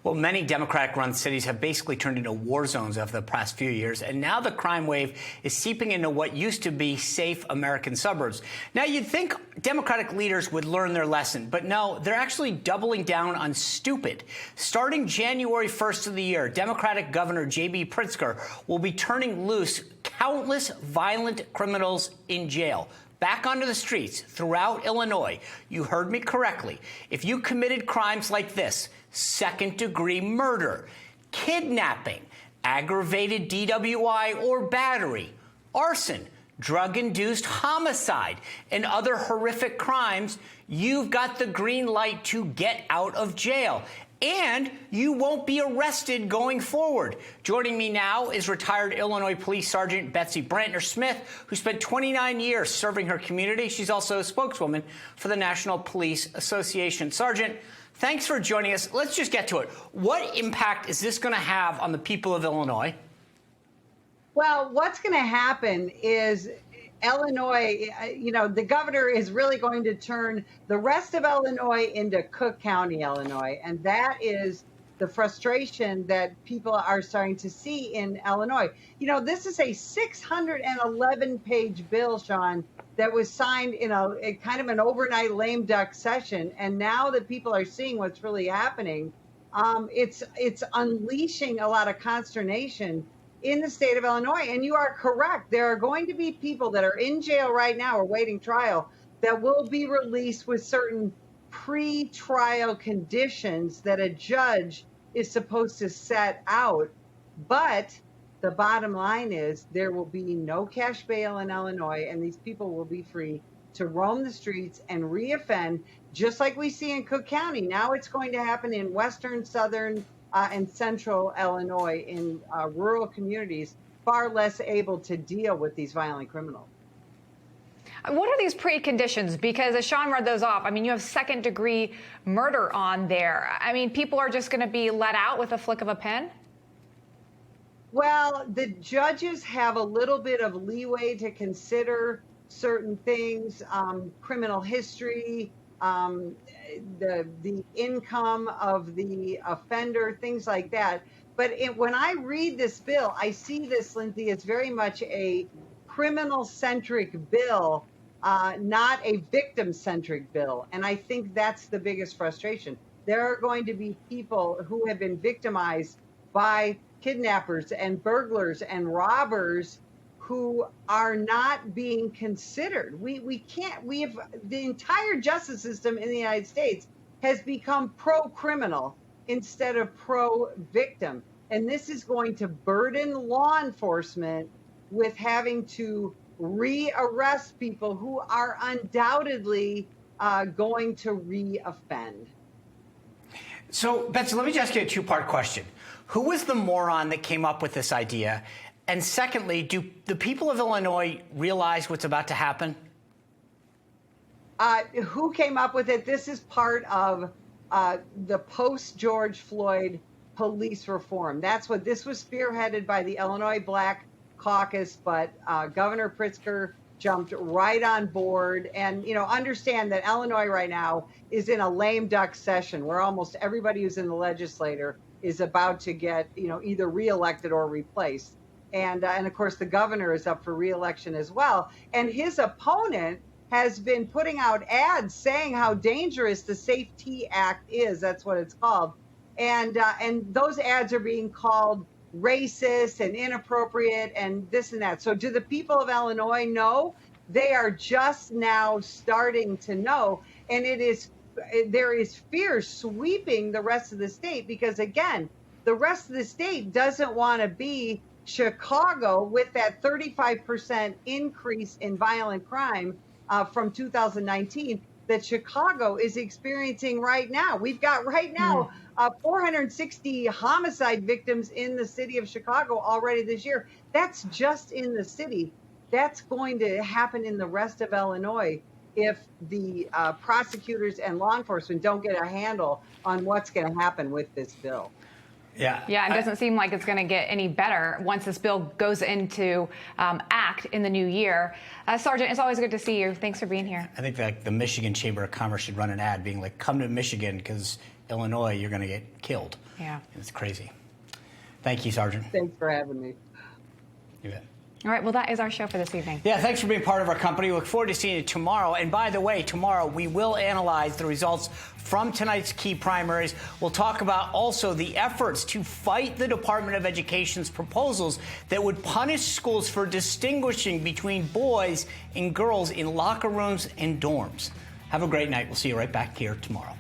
Well, many Democratic-run cities have basically turned into war zones over the past few years, and now the crime wave is seeping into what used to be safe American suburbs. Now, you'd think Democratic leaders would learn their lesson, but no, they're actually doubling down on stupid. Starting January 1st of the year, Democratic Governor J.B. Pritzker will be turning loose countless violent criminals in jail back onto the streets throughout Illinois. You heard me correctly. If you committed crimes like this: second-degree murder, kidnapping, aggravated DWI or battery, arson, drug-induced homicide, and other horrific crimes, you've got the green light to get out of jail. And you won't be arrested going forward. Joining me now is retired Illinois Police Sergeant Betsy Brantner-Smith, who spent 29 years serving her community. She's also a spokeswoman for the National Police Association. Sergeant, thanks for joining us. Let's just get to it. What impact is this going to have on the people of Illinois? Well, what's going to happen is Illinois, the governor is really going to turn the rest of Illinois into Cook County, Illinois. And that is the frustration that people are starting to see in Illinois. This is a 611-page bill, Sean, that was signed in a kind of an overnight lame duck session. And now that people are seeing what's really happening, it's unleashing a lot of consternation in the state of Illinois. And you are correct. There are going to be people that are in jail right now or waiting trial that will be released with certain pre-trial conditions that a judge is supposed to set out. But the bottom line is there will be no cash bail in Illinois, and these people will be free to roam the streets and reoffend, just like we see in Cook County. Now it's going to happen in western, southern, and central Illinois, in rural communities, far less able to deal with these violent criminals. What are these preconditions? Because as Sean read those off, you have second-degree murder on there. People are just going to be let out with a flick of a pen? Well, the judges have a little bit of leeway to consider certain things, criminal history, the income of the offender, things like that. But when I read this bill, I see this, Lindsay, as very much a criminal-centric bill, not a victim-centric bill. And I think that's the biggest frustration. There are going to be people who have been victimized by kidnappers and burglars and robbers who are not being considered. We have the entire justice system in the United States has become pro-criminal instead of pro-victim. And this is going to burden law enforcement with having to rearrest people who are undoubtedly going to reoffend. So, Betsy, let me just ask you a two-part question. Who was the moron that came up with this idea? And secondly, do the people of Illinois realize what's about to happen? Who came up with it? This is part of the post-George Floyd police reform. That's what this was spearheaded by the Illinois Black Caucus, but Governor Pritzker jumped right on board. And, understand that Illinois right now is in a lame duck session where almost everybody who's in the legislature is about to get, either reelected or replaced. And of course, the governor is up for reelection as well. And his opponent has been putting out ads saying how dangerous the Safety Act is. That's what it's called. And those ads are being called racist and inappropriate and this and that. So do the people of Illinois know? They are just now starting to know. And there is fear sweeping the rest of the state because, again, the rest of the state doesn't want to be Chicago with that 35% increase in violent crime from 2019 that Chicago is experiencing right now. We've got right now 460 homicide victims in the city of Chicago already this year. That's just in the city. That's going to happen in the rest of Illinois if the prosecutors and law enforcement don't get a handle on what's going to happen with this bill. Yeah, it doesn't seem like it's going to get any better once this bill goes into act in the new year. Sergeant, it's always good to see you. Thanks for being here. I think the Michigan Chamber of Commerce should run an ad being like, come to Michigan, because Illinois, you're going to get killed. Yeah. It's crazy. Thank you, Sergeant. Thanks for having me. You bet. All right, well, that is our show for this evening. Yeah, thanks for being part of our company. We look forward to seeing you tomorrow. And by the way, tomorrow we will analyze the results from tonight's key primaries. We'll talk about also the efforts to fight the Department of Education's proposals that would punish schools for distinguishing between boys and girls in locker rooms and dorms. Have a great night. We'll see you right back here tomorrow.